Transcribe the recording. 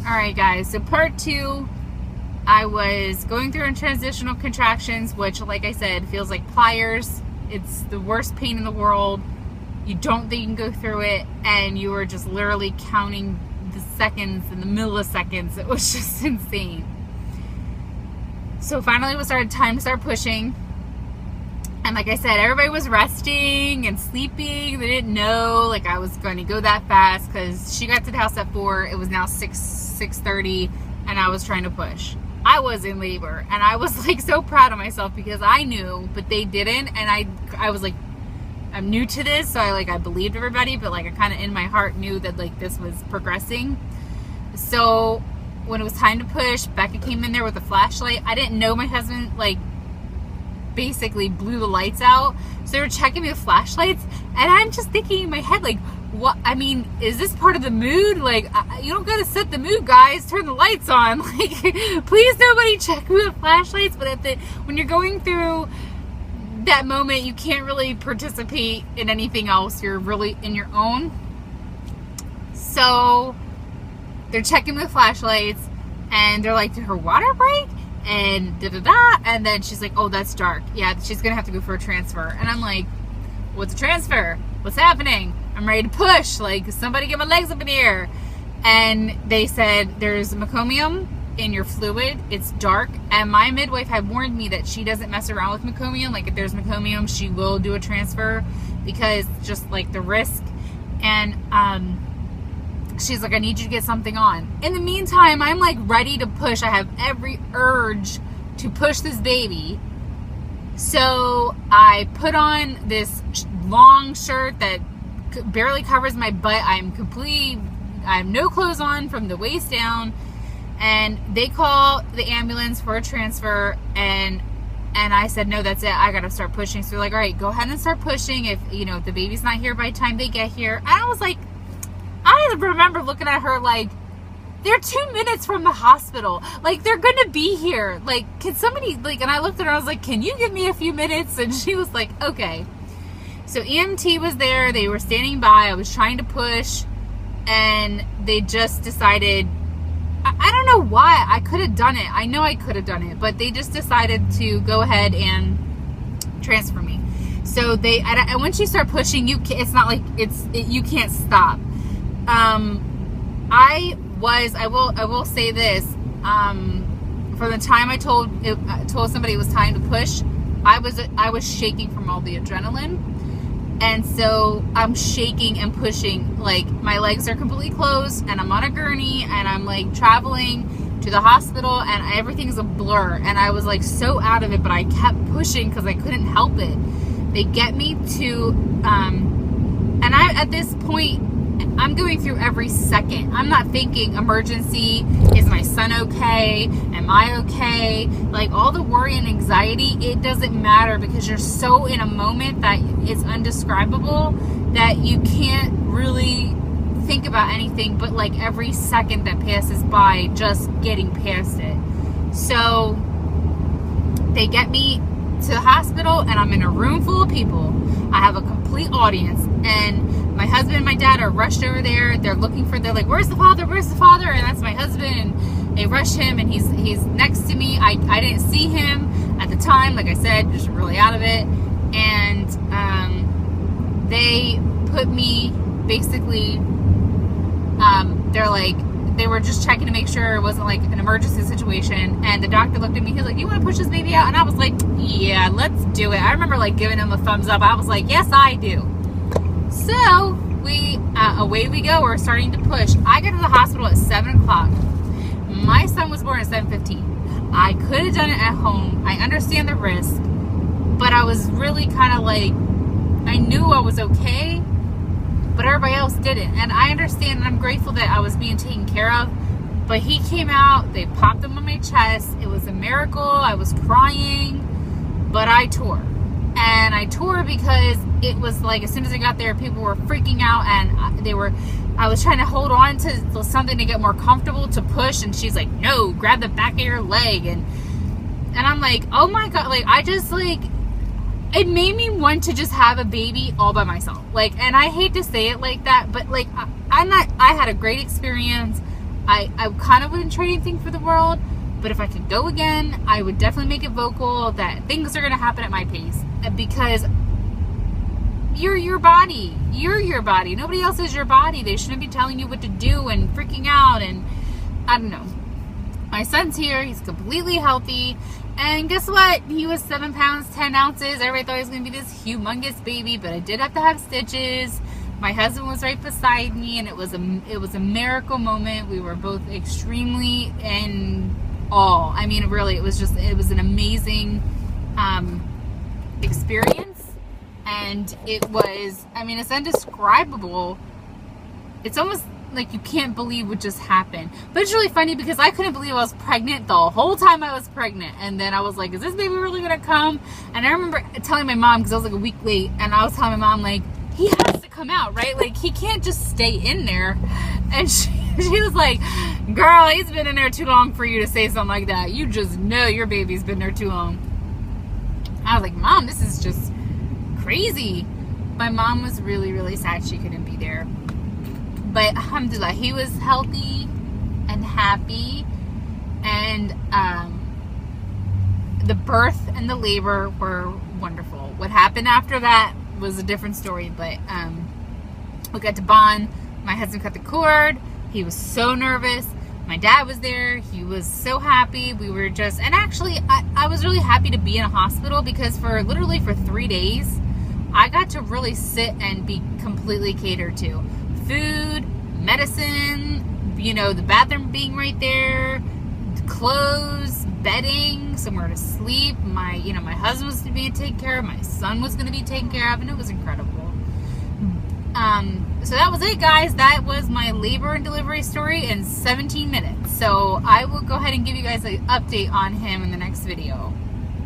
Alright guys, so part 2, I was going through in transitional contractions, which like I said, feels like pliers. It's the worst pain in the world. You don't think you can go through it, and you are just literally counting the seconds and the milliseconds. It was just insane. So finally it was time to start pushing. And like I said, everybody was resting and sleeping. They didn't know like I was going to go that fast because she got to the house at 4. It was now 6:30, and I was trying to push. I was in labor, and I was like so proud of myself because I knew, but they didn't. And I was like, I'm new to this, so I believed everybody, but like I kind of in my heart knew that like this was progressing. So when it was time to push, Becca came in there with a flashlight. I didn't know my husband basically blew the lights out, so they were checking me with flashlights, and I'm just thinking in my head like, what? I mean, is this part of the mood? Like, you don't gotta set the mood, guys. Turn the lights on. Like, please nobody check me with flashlights. But when you're going through that moment, you can't really participate in anything else. You're really in your own. So they're checking with flashlights, and they're like, did her water break? And da-da-da, and then she's like, oh, that's dark. Yeah, she's gonna have to go for a transfer. And I'm like, what's a transfer? What's happening? I'm ready to push. Like, somebody get my legs up in the air. And they said, there's meconium in your fluid. It's dark. And my midwife had warned me that she doesn't mess around with meconium. Like, if there's meconium, she will do a transfer because just like the risk. And she's like, I need you to get something on. In the meantime, I'm like ready to push. I have every urge to push this baby. So I put on this long shirt that barely covers my butt. I have no clothes on from the waist down. And they call the ambulance for a transfer. And I said, no, that's it. I got to start pushing. So they're like, all right, go ahead and start pushing. If the baby's not here by the time they get here. And I was like, I remember looking at her like, they're 2 minutes from the hospital. Like, they're going to be here. Like, can somebody, like, and I looked at her, I was like, can you give me a few minutes? And she was like, okay. So EMT was there. They were standing by. I was trying to push. And they just decided, I don't know why. I could have done it. I know I could have done it. But they just decided to go ahead and transfer me. So and once you start pushing, it's not like you can't stop. I will say this, from the time I told somebody it was time to push, I was shaking from all the adrenaline. And so I'm shaking and pushing, like my legs are completely closed, and I'm on a gurney, and I'm like traveling to the hospital, and everything's a blur. And I was like so out of it, but I kept pushing because I couldn't help it. They get me to, and at this point, I'm going through every second. I'm not thinking emergency. Is my son okay? Am I okay? Like, all the worry and anxiety, it doesn't matter because you're so in a moment that it's undescribable that you can't really think about anything but like every second that passes by, just getting past it. So they get me to the hospital, and I'm in a room full of people. I have a complete audience, and my husband and my dad are rushed over there. They're like, where's the father? Where's the father? And that's my husband, and they rush him, and he's next to me. I didn't see him at the time, like I said, just really out of it. And they put me basically, they were just checking to make sure it wasn't like an emergency situation. And the doctor looked at me, he was like, you want to push this baby out? And I was like, yeah, let's do it. I remember like giving him a thumbs up. I was like, yes, I do. So away we go. We're starting to push. I got to the hospital at 7 o'clock. My son was born at 7:15. I could have done it at home. I understand the risk, but I was really kind of like, I knew I was okay, but everybody else didn't. And I understand, and I'm grateful that I was being taken care of. But he came out, they popped him on my chest. It was a miracle. I was crying, but I tore. And I tore because it was like, as soon as I got there, people were freaking out, and I was trying to hold on to something to get more comfortable to push. And she's like, no, grab the back of your leg. And I'm like, oh my God, like, I just like, it made me want to just have a baby all by myself. Like, and I hate to say it like that, but like, I had a great experience. I kind of wouldn't trade anything for the world, but if I could go again, I would definitely make it vocal that things are going to happen at my pace, because you're your body. You're your body. Nobody else is your body. They shouldn't be telling you what to do and freaking out, and I don't know. My son's here. He's completely healthy. And guess what? He was 7 pounds, 10 ounces. Everybody thought he was going to be this humongous baby, but I did have to have stitches. My husband was right beside me, and it was a miracle moment. We were both extremely in awe. I mean, really, it was an amazing experience. And it was, I mean, it's indescribable. It's almost like you can't believe what just happened. But it's really funny because I couldn't believe I was pregnant the whole time I was pregnant. And then I was like, is this baby really going to come? And I remember telling my mom, because I was like a week late, and I was telling my mom, like, he has to come out, right? Like, he can't just stay in there. And she was like, girl, he's been in there too long for you to say something like that. You just know your baby's been there too long. I was like, Mom, this is just crazy. My mom was really, really sad she couldn't be there. But alhamdulillah, he was healthy and happy. And the birth and the labor were wonderful. What happened after that was a different story, but we got to bond. My husband cut the cord. He was so nervous. My dad was there. He was so happy. We were just, and actually I was really happy to be in a hospital, because for 3 days I got to really sit and be completely catered to. Food, medicine, you know, the bathroom being right there, clothes, bedding, somewhere to sleep. My husband was to be taken care of. My son was going to be taken care of, and it was incredible. So that was it, guys. That was my labor and delivery story in 17 minutes. So I will go ahead and give you guys an update on him in the next video.